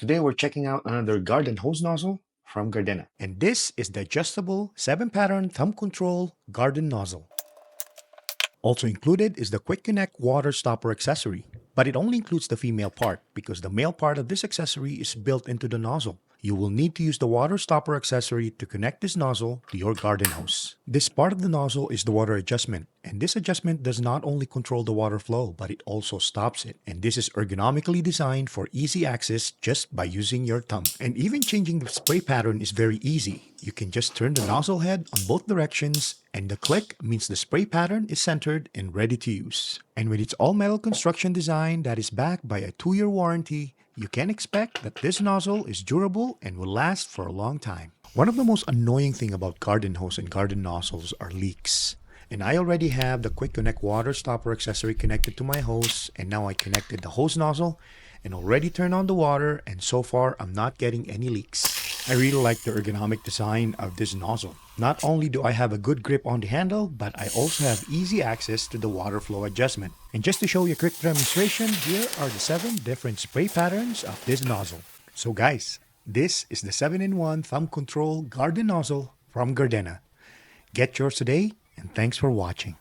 Today we're checking out another garden hose nozzle from Gardena. And this is the adjustable 7-pattern thumb control garden nozzle. Also included is the quick connect water stopper accessory, but it only includes the female part because the male part of this accessory is built into the nozzle. You will need to use the water stopper accessory to connect this nozzle to your garden hose. This part of the nozzle is the water adjustment, and this adjustment does not only control the water flow, but it also stops it. And this is ergonomically designed for easy access just by using your thumb. And even changing the spray pattern is very easy. You can just turn the nozzle head on both directions, and the click means the spray pattern is centered and ready to use. And with its all-metal construction design that is backed by a 2-year warranty, you can expect that this nozzle is durable and will last for a long time. One of the most annoying things about garden hose and garden nozzles are leaks. And I already have the quick connect water stopper accessory connected to my hose, and now I connected the hose nozzle and already turned on the water, and so far I'm not getting any leaks. I really like the ergonomic design of this nozzle. Not only do I have a good grip on the handle, but I also have easy access to the water flow adjustment. And just to show you a quick demonstration, here are the 7 different spray patterns of this nozzle. So guys, this is the 7-in-1 thumb control garden nozzle from Gardena. Get yours today, and thanks for watching.